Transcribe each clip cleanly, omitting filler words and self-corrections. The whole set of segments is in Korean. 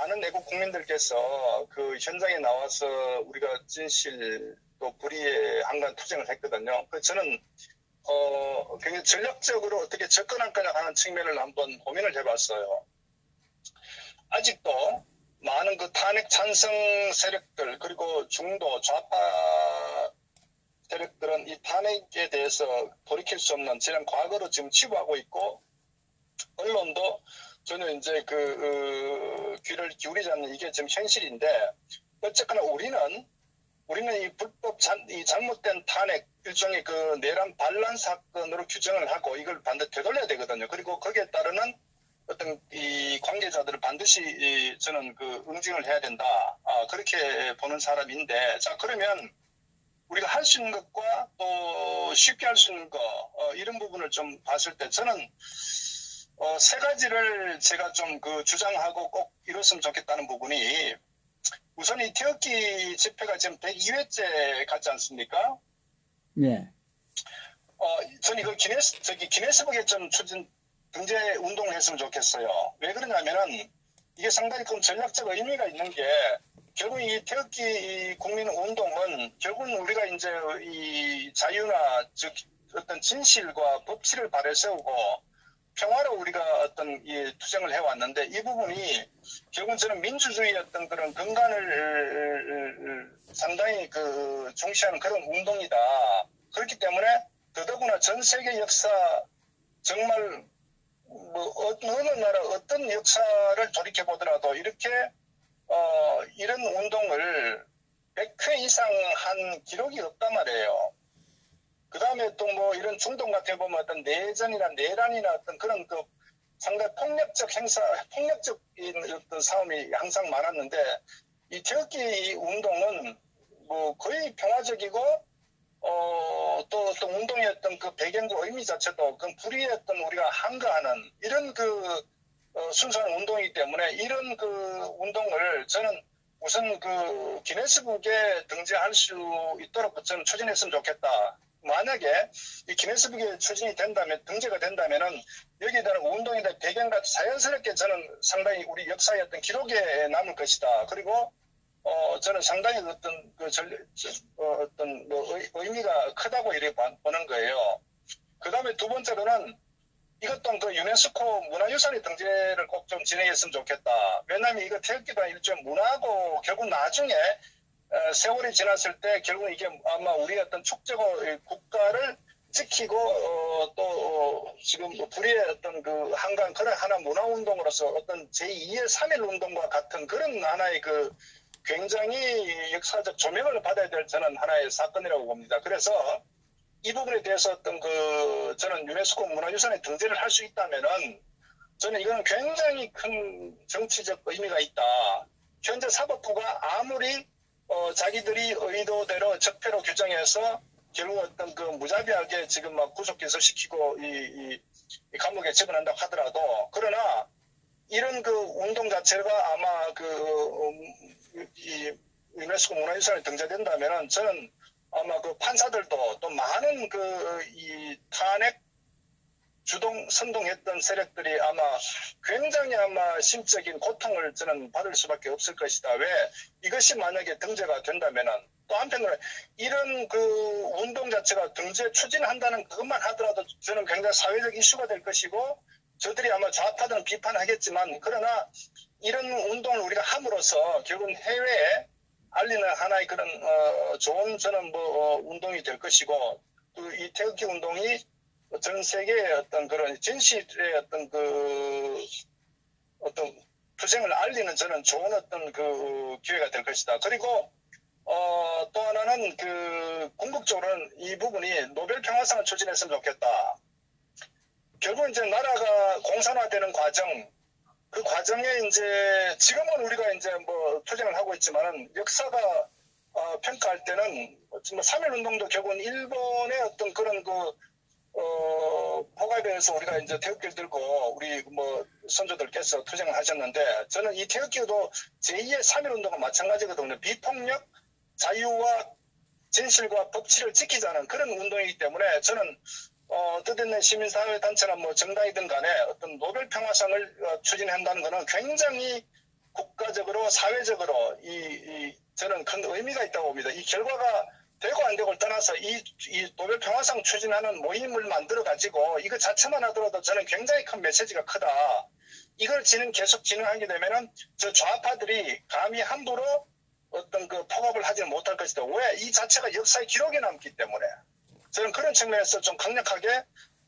많은 애국 국민들께서 그 현장에 나와서 우리가 진실 또 불의의 한간 투쟁을 했거든요. 그래서 저는 굉장히 전략적으로 어떻게 접근할까 하는 측면을 한번 고민을 해봤어요. 아직도 많은 그 탄핵 찬성 세력들 그리고 중도 좌파 세력들은 이 탄핵에 대해서 돌이킬 수 없는 지난 과거로 지금 치부하고 있고 언론도 전혀 이제 귀를 기울이지 않는 이게 지금 현실인데 어쨌거나 우리는 이 불법 이 잘못된 탄핵 일종의 그 내란 반란 사건으로 규정을 하고 이걸 반드시 되돌려야 되거든요. 그리고 거기에 따르는 어떤 이 관계자들을 반드시 저는 응징을 해야 된다. 그렇게 보는 사람인데 자 그러면 우리가 할 수 있는 것과 또 쉽게 할 수 있는 거 이런 부분을 좀 봤을 때 저는 세 가지를 제가 좀 주장하고 꼭 이뤘으면 좋겠다는 부분이 우선 이 태극기 집회가 지금 102회째 같지 않습니까? 네. 저는 이거 기네스북에 좀 등재 운동을 했으면 좋겠어요. 왜 그러냐면은 이게 상당히 큰 전략적 의미가 있는 게 결국 이 태극기 국민 운동은 결국은 우리가 이제 이 자유나 즉 어떤 진실과 법치를 발에 세우고 평화로 우리가 어떤 이 투쟁을 해왔는데 이 부분이 결국은 저는 민주주의의 어떤 그런 근간을 상당히 중시하는 그런 운동이다. 그렇기 때문에 더더구나 전 세계 역사 정말 어느 나라 어떤 역사를 돌이켜 보더라도 이렇게 이런 운동을 100회 이상 한 기록이 없단 말이에요. 그 다음에 또 이런 중동 같은 거 보면 어떤 내전이나 내란이나 어떤 그런 상당히 폭력적인 어떤 싸움이 항상 많았는데 이 태극기 운동은 거의 평화적이고 또 어떤 운동의 어떤 배경과 의미 자체도 불의의 어떤 우리가 항거하는 이런 순수한 운동이기 때문에 이런 운동을 저는 우선 기네스북에 등재할 수 있도록 저는 추진했으면 좋겠다. 만약에 이 기네스북에 추진이 된다면 등재가 된다면은 여기에 대한 운동에 대한 배경과 자연스럽게 저는 상당히 우리 역사의 어떤 기록에 남을 것이다. 그리고 저는 상당히 어떤 의미가 크다고 이렇게 보는 거예요. 그 다음에 두 번째로는 이것 또한 유네스코 문화유산의 등재를 꼭 좀 진행했으면 좋겠다. 왜냐하면 이거 태극기가 일종의 문화고 결국 나중에 세월이 지났을 때 결국 이게 아마 우리의 어떤 축제고 국가를 지키고 또 지금 불의의 어떤 한강 그런 하나 문화운동으로서 어떤 제2의 3.1 운동과 같은 그런 하나의 굉장히 역사적 조명을 받아야 될 저는 하나의 사건이라고 봅니다. 그래서 이 부분에 대해서 어떤 저는 유네스코 문화유산에 등재를 할 수 있다면은 저는 이거는 굉장히 큰 정치적 의미가 있다. 현재 사법부가 아무리 자기들이 의도대로 적폐로 규정해서 결국 어떤 무자비하게 지금 막 구속 기소시키고 이 감옥에 집어넣는다고 하더라도 그러나 이런 운동 자체가 아마 이 유네스코 문화유산에 등재된다면은 저는 아마 판사들도 또 많은 이 탄핵 선동했던 세력들이 아마 굉장히 심적인 고통을 저는 받을 수밖에 없을 것이다. 왜? 이것이 만약에 등재가 된다면은 또 한편으로 이런 운동 자체가 등재 추진한다는 그것만 하더라도 저는 굉장히 사회적 이슈가 될 것이고 저들이 아마 좌파들은 비판하겠지만 그러나 이런 운동을 우리가 함으로써 결국은 해외에 알리는 하나의 그런 좋은 저는 운동이 될 것이고 또 이 태극기 운동이 전 세계의 어떤 그런 진실의 어떤 어떤 투쟁을 알리는 저는 좋은 어떤 기회가 될 것이다. 그리고 또 하나는 궁극적으로는 이 부분이 노벨 평화상을 추진했으면 좋겠다. 결국 이제 나라가 공산화되는 과정, 그 과정에 이제 지금은 우리가 이제 투쟁을 하고 있지만은 역사가 평가할 때는 3.1 운동도 결국은 일본의 어떤 그런 포괄에 대해서 우리가 이제 태극기를 들고 우리 선조들께서 투쟁을 하셨는데 저는 이 태극기도 제2의 3.1 운동과 마찬가지거든요. 비폭력, 자유와 진실과 법치를 지키자는 그런 운동이기 때문에 저는 뜻있는 시민사회단체나 정당이든 간에 어떤 노벨 평화상을 추진한다는 것은 굉장히 국가적 정치적으로 사회적으로 저는 큰 의미가 있다고 봅니다. 이 결과가 되고 안 되고를 떠나서 이 노벨 평화상 추진하는 모임을 만들어 가지고 이거 자체만 하더라도 저는 굉장히 큰 메시지가 크다. 이걸 계속 진행하게 되면은 저 좌파들이 감히 함부로 어떤 그 폭압을 하지는 못할 것이다. 왜? 이 자체가 역사의 기록에 남기 때문에. 저는 그런 측면에서 좀 강력하게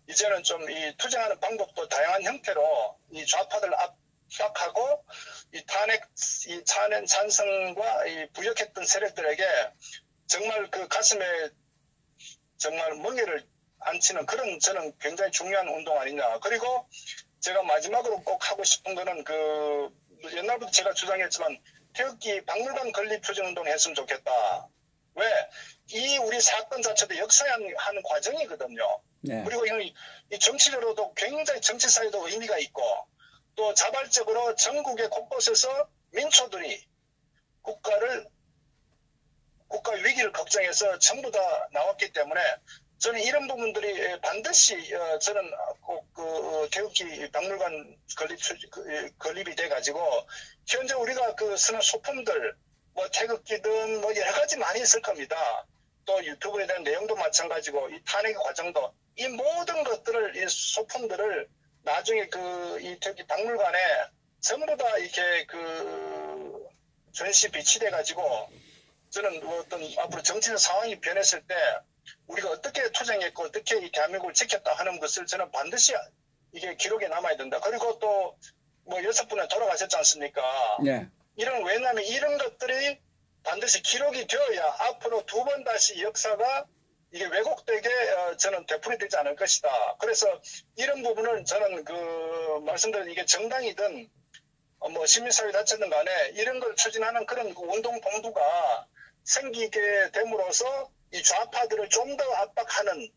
이제는 좀 이 투쟁하는 방법도 다양한 형태로 이 좌파들 압박하고 이 찬성과 이 부역했던 세력들에게 정말 그 가슴에 정말 멍에를 안치는 그런 저는 굉장히 중요한 운동 아니냐. 그리고 제가 마지막으로 꼭 하고 싶은 거는 옛날부터 제가 주장했지만 태극기 박물관 건립 투쟁 운동 했으면 좋겠다. 왜? 이 우리 사건 자체도 역사하는 과정이거든요. 네. 그리고 이 정치적으로도 굉장히 정치사회도 의미가 있고 또 자발적으로 전국의 곳곳에서 민초들이 국가 위기를 걱정해서 전부 다 나왔기 때문에 저는 이런 부분들이 반드시 저는 꼭 태극기 박물관 건립이 돼가지고 현재 우리가 쓰는 소품들 뭐 태극기든 뭐 여러 가지 많이 있을 겁니다. 또 유튜브에 대한 내용도 마찬가지고 이 탄핵의 과정도 이 모든 것들을 이 소품들을 나중에 이 태극기 박물관에 전부 다 이렇게 전시 비치돼 가지고 저는 어떤 앞으로 정치적 상황이 변했을 때 우리가 어떻게 투쟁했고 어떻게 이 대한민국을 지켰다 하는 것을 저는 반드시 이게 기록에 남아야 된다. 그리고 또 뭐 6분에 돌아가셨지 않습니까? 네. 왜냐하면 이런 것들이 반드시 기록이 되어야 앞으로 두 번 다시 역사가 이게 왜곡되게 저는 되풀이되지 않을 것이다. 그래서 이런 부분을 저는 말씀드린 이게 정당이든 뭐 시민사회 자체든 간에 이런 걸 추진하는 그런 운동 본부가 생기게 됨으로써 이 좌파들을 좀 더 압박하는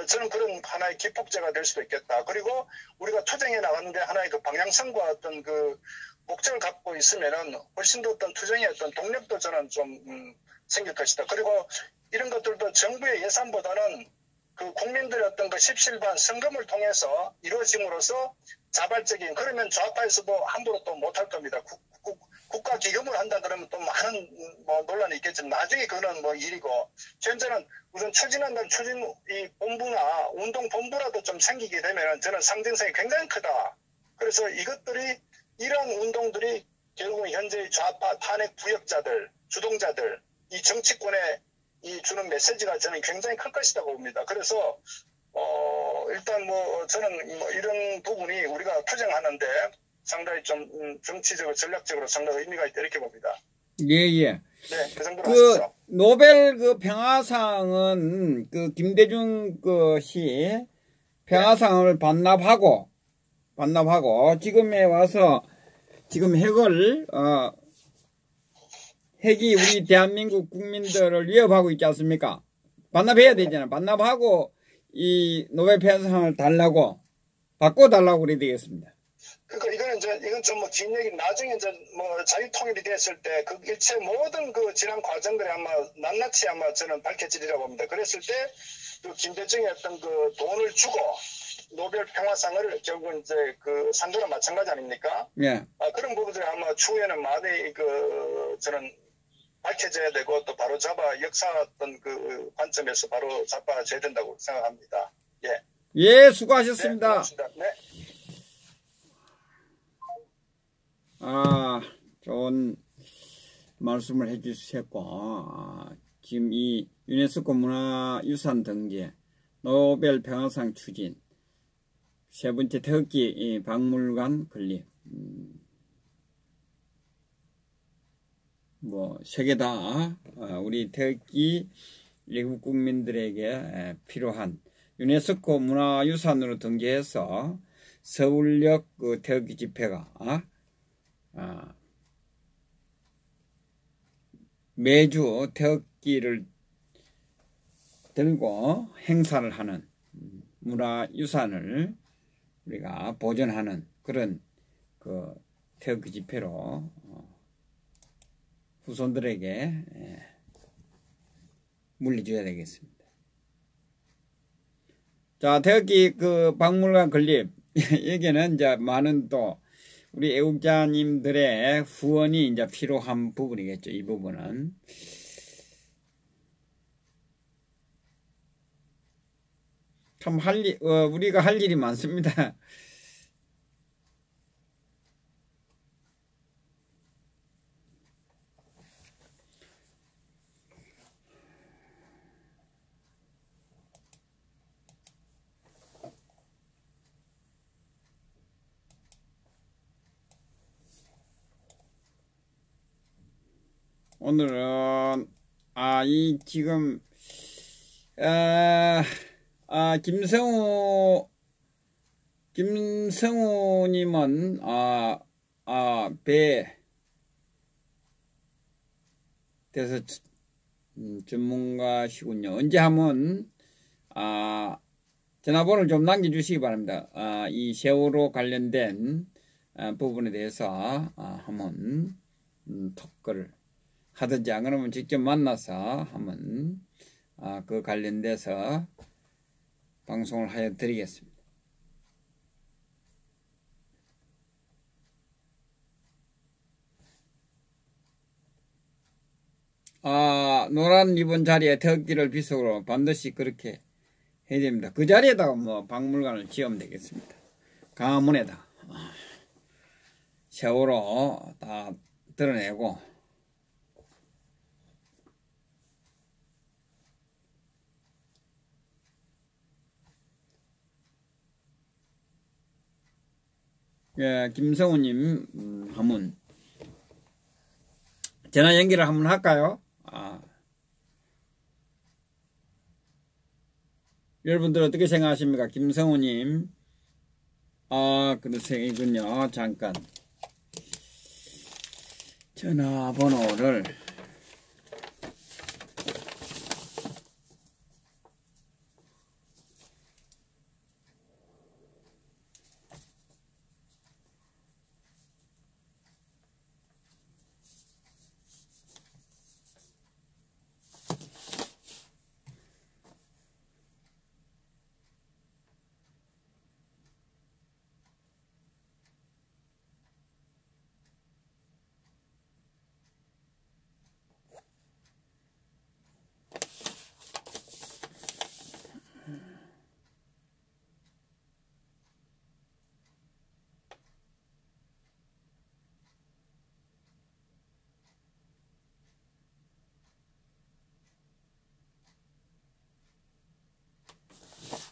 저는 그런 하나의 기폭제가 될 수도 있겠다. 그리고 우리가 투쟁해 나가는데 하나의 방향성과 어떤 목적을 갖고 있으면은 훨씬 더 어떤 투쟁의 어떤 동력도 저는 좀 생길 것이다. 그리고 이런 것들도 정부의 예산보다는 국민들의 어떤 십실반 성금을 통해서 이루어짐으로써 자발적인 그러면 좌파에서도 함부로 또 못할 겁니다. 국가 기금을 한다 그러면 또 많은 논란이 있겠지만 나중에 그거는 일이고 현재는 우선 추진한다는 이 본부나 운동 본부라도 좀 생기게 되면 저는 상징성이 굉장히 크다. 그래서 이러한 운동들이 결국은 현재의 좌파 탄핵 부역자들, 주동자들, 이 정치권에 주는 메시지가 저는 굉장히 클 것이라고 봅니다. 그래서 일단 저는 이런 부분이 우리가 투쟁하는데 상당히 좀 정치적으로 전략적으로 상당히 의미가 있다 이렇게 봅니다. 예. 네, 그 정도로 하시죠. 노벨 평화상은 김대중 씨 평화상을 반납하고 지금에 와서 지금 핵이 우리 대한민국 국민들을 위협하고 있지 않습니까? 반납해야 되잖아요. 반납하고 이 노벨 평화상을 바꿔달라고 그래야 되겠습니다. 그러니까 이건 좀 긴 얘기. 나중에 자유 통일이 됐을 때 일체 모든 지난 과정들이 아마 낱낱이 아마 저는 밝혀지리라고 봅니다. 그랬을 때 김대중의 어떤 돈을 주고 노벨 평화상을 결국은 산 거랑 마찬가지 아닙니까? 예. 그런 부분들이 아마 추후에는 많이 저는 밝혀져야 되고 또 바로 역사 어떤 관점에서 바로 잡아줘야 된다고 생각합니다. 예. 예, 수고하셨습니다. 네. 좋은 말씀을 해주셨고, 지금 이 유네스코 문화유산 등재, 노벨 평화상 추진, 세 번째 태극기 박물관 건립, 세 개 다 우리 태극기 외국 국민들에게 필요한 유네스코 문화유산으로 등재해서 서울역 태극기 집회가 매주 태극기를 들고 행사를 하는 문화유산을 우리가 보존하는 그런 태극기 집회로 후손들에게 물려줘야 되겠습니다. 자, 태극기 박물관 건립 얘기는 이제 많은 또 우리 애국자님들의 후원이 이제 필요한 부분이겠죠. 이 부분은. 참 우리가 할 일이 많습니다. 오늘은 지금 김성우님은 배 대해서 전문가시군요. 언제 한번 전화번호를 좀 남겨주시기 바랍니다. 이 세월호 관련된 부분에 대해서 한번 토크를 하든지 안 그러면 직접 만나서 한번 그 관련돼서 방송을 하여 드리겠습니다. 노란 리본 자리에 태극기를 비속으로 반드시 그렇게 해야 됩니다. 그 자리에다가 뭐 박물관을 지으면 되겠습니다. 강화문에다 세월호 다 드러내고 김성우님 한번 전화 연결을 한번 할까요? 여러분들 어떻게 생각하십니까? 김성우님 그러세요. 잠깐 전화번호를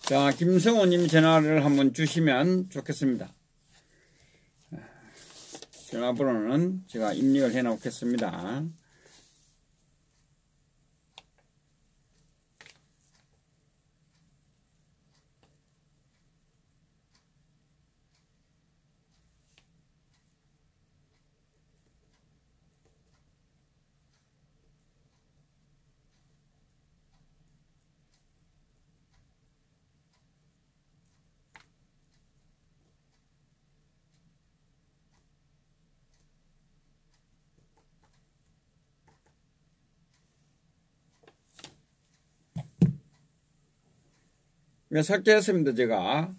자, 김성우님 전화를 한번 주시면 좋겠습니다. 전화번호는 제가 입력을 해 놓겠습니다. 삭제했습니다, 제가.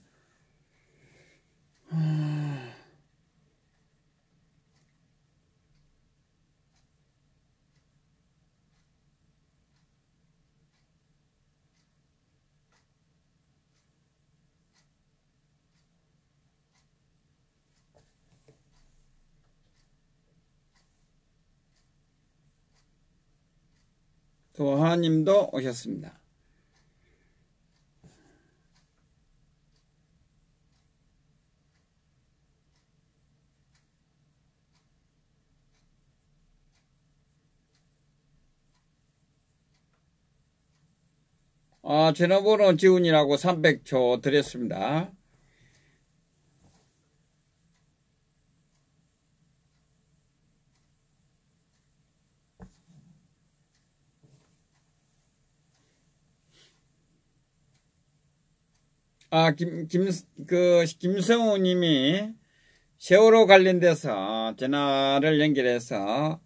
도하님도 오셨습니다. 전화번호 지훈이라고 300초 드렸습니다. 김성우 님이 세월호 관련돼서 전화를 연결해서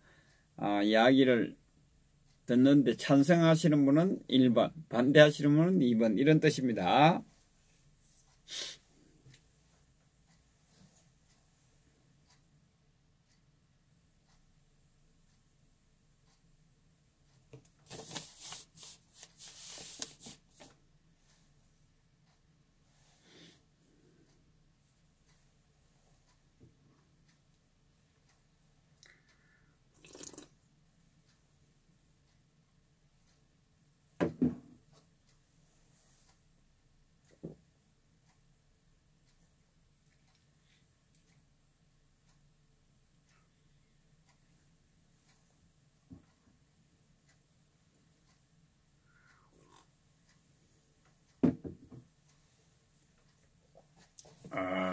이야기를 듣는데 찬성하시는 분은 1번, 반대하시는 분은 2번, 이런 뜻입니다. 아.